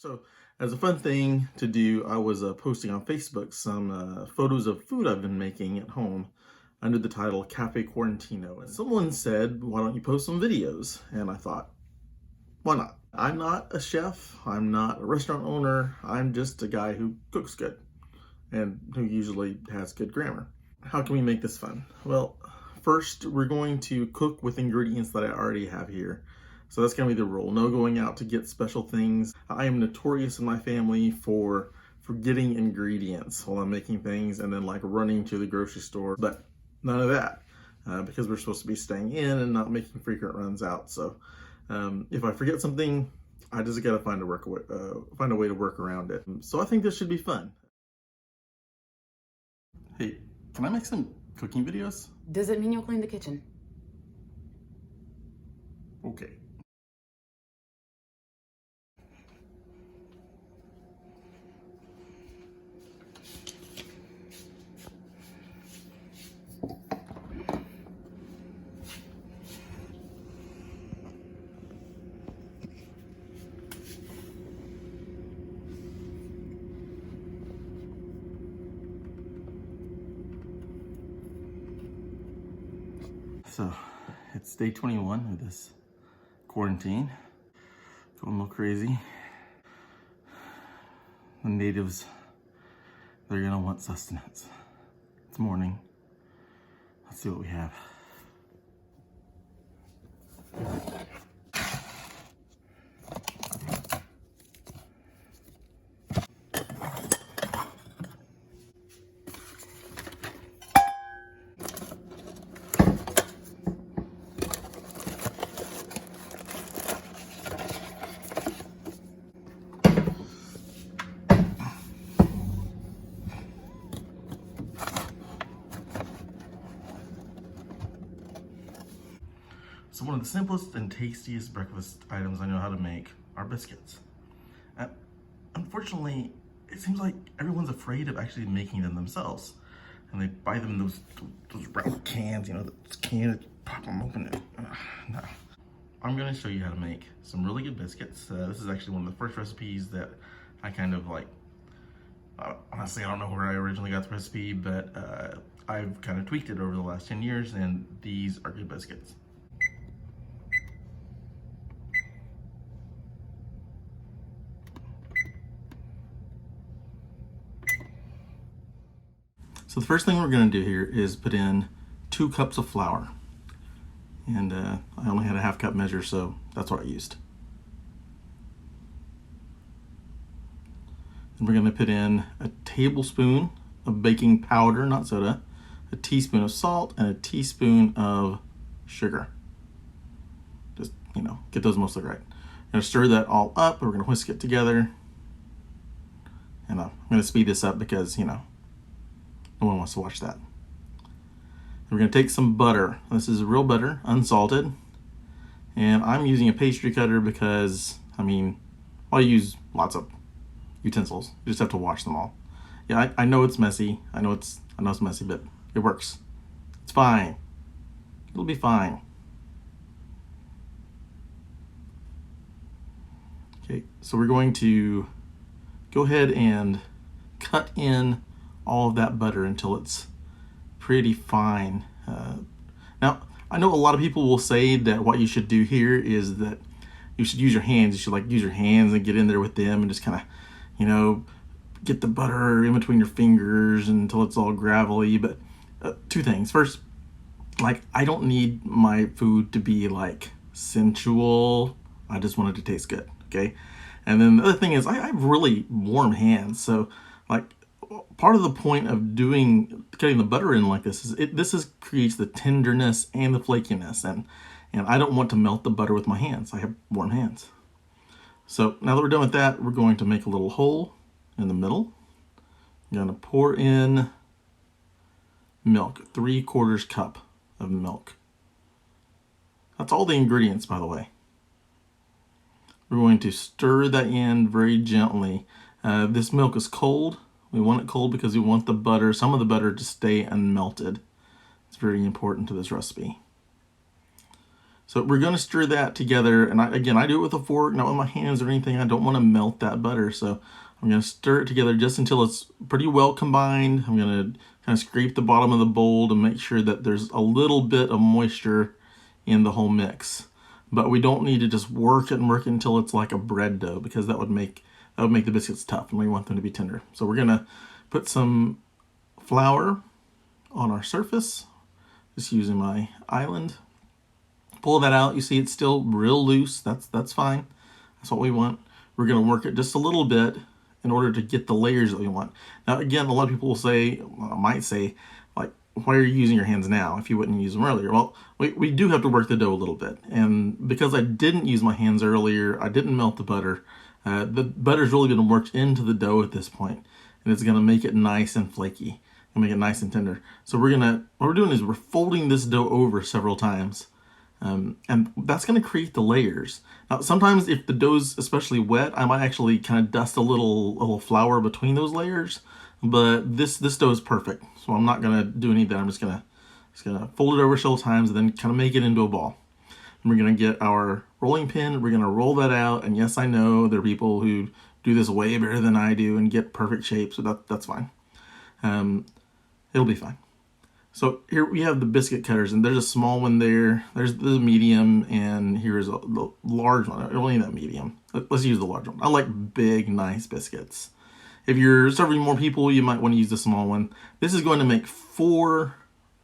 So, as a fun thing to do, I was posting on Facebook some photos of food I've been making at home under the title Cafe Quarantino. And someone said, why don't you post some videos? And I thought, why not? I'm not a chef, I'm not a restaurant owner, I'm just a guy who cooks good and who usually has good grammar. How can we make this fun? Well, first we're going to cook with ingredients that I already have here. So that's going to be the rule. No going out to get special things. I am notorious in my family for forgetting ingredients while I'm making things and then like running to the grocery store. But none of that because we're supposed to be staying in and not making frequent runs out. So if I forget something, I just got to find a way to work around it. So I think this should be fun. Hey, can I make some cooking videos? Does it mean you'll clean the kitchen? Okay. So it's day 21 of this quarantine. Going a little crazy. The natives, they're gonna want sustenance. It's morning. Let's see what we have. So one of the simplest and tastiest breakfast items I know how to make are biscuits. Unfortunately, it seems like everyone's afraid of actually making them themselves. And they buy them in those round cans, you know, those cans, pop them open. No. I'm gonna show you how to make some really good biscuits. This is actually one of the first recipes that I kind of like, honestly, I don't know where I originally got the recipe, but I've kind of tweaked it over the last 10 years, and these are good biscuits. So the first thing we're going to do here is put in 2 cups of flour. And I only had a half cup measure, so that's what I used. And we're going to put in a tablespoon of baking powder, not soda, a teaspoon of salt, and a teaspoon of sugar. Just, you know, get those mostly right. I'm going to stir that all up. We're going to whisk it together. And I'm going to speed this up because, you know, no one wants to watch that. We're going to take some butter. This is real butter, unsalted. And I'm using a pastry cutter because, I mean, I'll use lots of utensils. You just have to wash them all. Yeah, I know it's messy. I know it's messy, but it works. It's fine. It'll be fine. Okay, so we're going to go ahead and cut in all of that butter until it's pretty fine. Now, I know a lot of people will say that what you should do here is that you should use your hands. You should like use your hands and get in there with them and just kind of, you know, get the butter in between your fingers until it's all gravelly. But 2 things. First, like, I don't need my food to be like sensual. I just want it to taste good, okay? And then the other thing is I have really warm hands, so like, part of the point of cutting the butter in like this is this creates the tenderness and the flakiness, and I don't want to melt the butter with my hands. I have warm hands. So now that we're done with that, we're going to make a little hole in the middle. I'm going to pour in milk, 3/4 cup of milk. That's all the ingredients, by the way. We're going to stir that in very gently. This milk is cold. We want it cold because we want the butter, some of the butter, to stay unmelted. It's very important to this recipe. So we're going to stir that together. And again, I do it with a fork, not with my hands or anything. I don't want to melt that butter. So I'm going to stir it together just until it's pretty well combined. I'm going to kind of scrape the bottom of the bowl to make sure that there's a little bit of moisture in the whole mix. But we don't need to just work it and work it until it's like a bread dough, because that would make the biscuits tough, and we want them to be tender. So we're going to put some flour on our surface, just using my island. Pull that out. You see it's still real loose. That's fine. That's what we want. We're going to work it just a little bit in order to get the layers that we want. Now, again, a lot of people will say, might say, like, why are you using your hands now if you wouldn't use them earlier? Well, we do have to work the dough a little bit. And because I didn't use my hands earlier, I didn't melt the butter. The butter's really been worked into the dough at this point, and it's going to make it nice and flaky and make it nice and tender. So what we're doing is we're folding this dough over several times. And that's going to create the layers. Now, sometimes if the dough's especially wet, I might actually kind of dust a little flour between those layers. But this dough is perfect, so I'm not going to do any of that. I'm just gonna fold it over several times and then kind of make it into a ball. And we're going to get our rolling pin. We're going to roll that out. And yes, I know there are people who do this way better than I do and get perfect shape, so that's fine. It'll be fine. So here we have the biscuit cutters, and there's a small one there. There's the medium, and here's the large one. I don't need that medium. Let's use the large one. I like big, nice biscuits. If you're serving more people, you might want to use the small one. This is going to make 4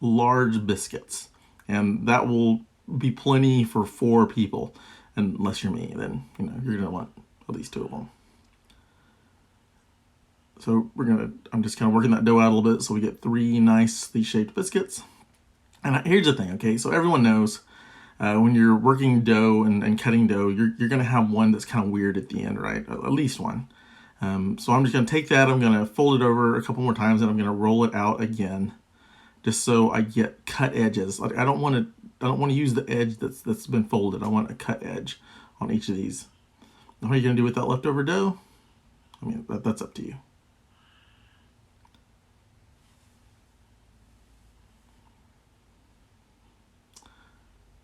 large biscuits, and that will be plenty for 4 people. Unless you're me, then you're gonna want at least 2 of them. So I'm just kind of working that dough out a little bit so we get 3 nicely shaped biscuits. And here's the thing, okay? So everyone knows when you're working dough and cutting dough, you're going to have one that's kind of weird at the end, right? At least one. So I'm just going to take that, I'm going to fold it over a couple more times, and I'm going to roll it out again, just so I get cut edges. Like I don't want to use the edge that's been folded. I want a cut edge on each of these. Now, what are you going to do with that leftover dough? I mean, that's up to you.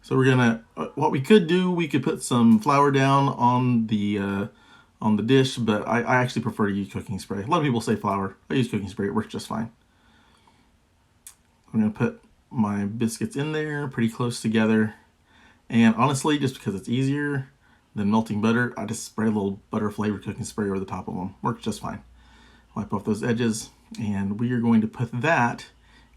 So we're gonna, what we could do, we could put some flour down on the dish, but I actually prefer to use cooking spray. A lot of people say flour. I use cooking spray. It works just fine. I'm gonna put my biscuits in there pretty close together. And honestly, just because it's easier than melting butter, I just spray a little butter flavored cooking spray over the top of them. Works just fine. Wipe off those edges, and we are going to put that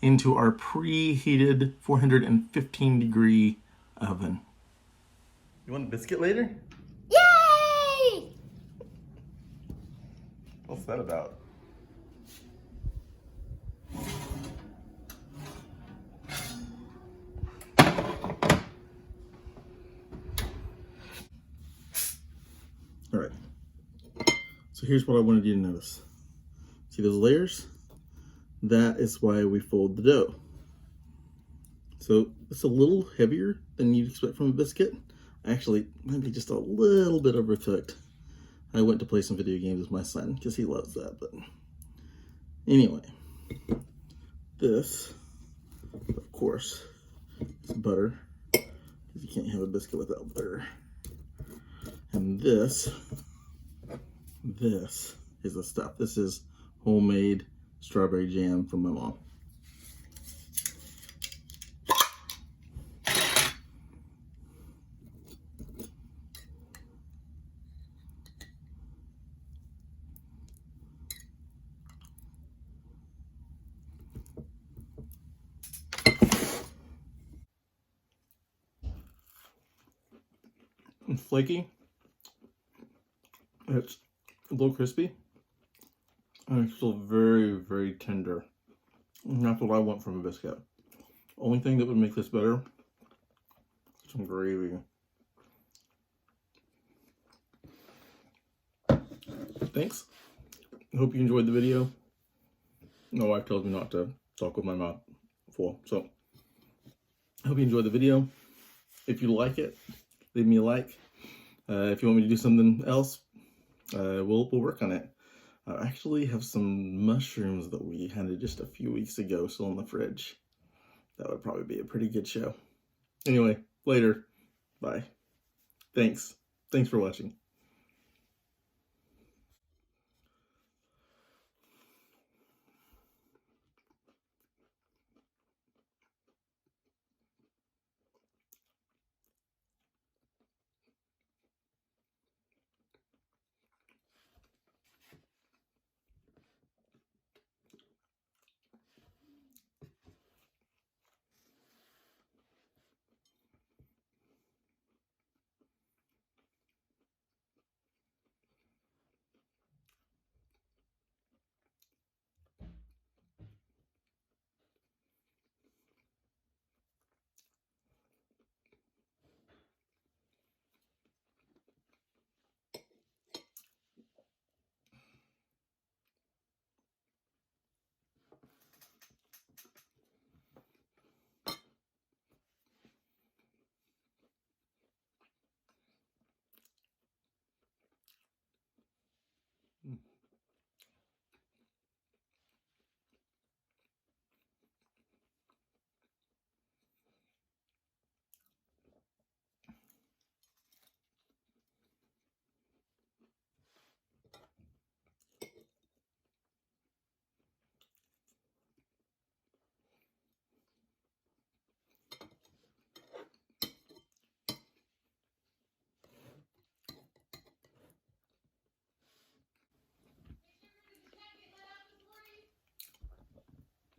into our preheated 415 degree oven. You want a biscuit later? Yay! What's that about? All right. So here's what I wanted you to notice. See those layers? That is why we fold the dough. So it's a little heavier than you'd expect from a biscuit. Actually, maybe just a little bit overcooked. I went to play some video games with my son because he loves that. But anyway, this, of course, is butter, because you can't have a biscuit without butter. And this is the stuff. This is homemade strawberry jam from my mom. It's flaky. It's a little crispy. And it's still very, very tender. And that's what I want from a biscuit. Only thing that would make this better, some gravy. Thanks. I hope you enjoyed the video. My wife tells me not to talk with my mouth full. So I hope you enjoyed the video. If you like it, leave me a like. If you want me to do something else, we'll work on it. I actually have some mushrooms that we had just a few weeks ago still in the fridge. That would probably be a pretty good show. Anyway, later. Bye. Thanks. Thanks for watching.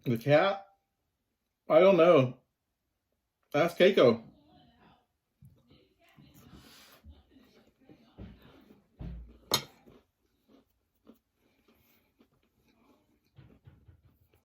The cat? I don't know. Ask Keiko.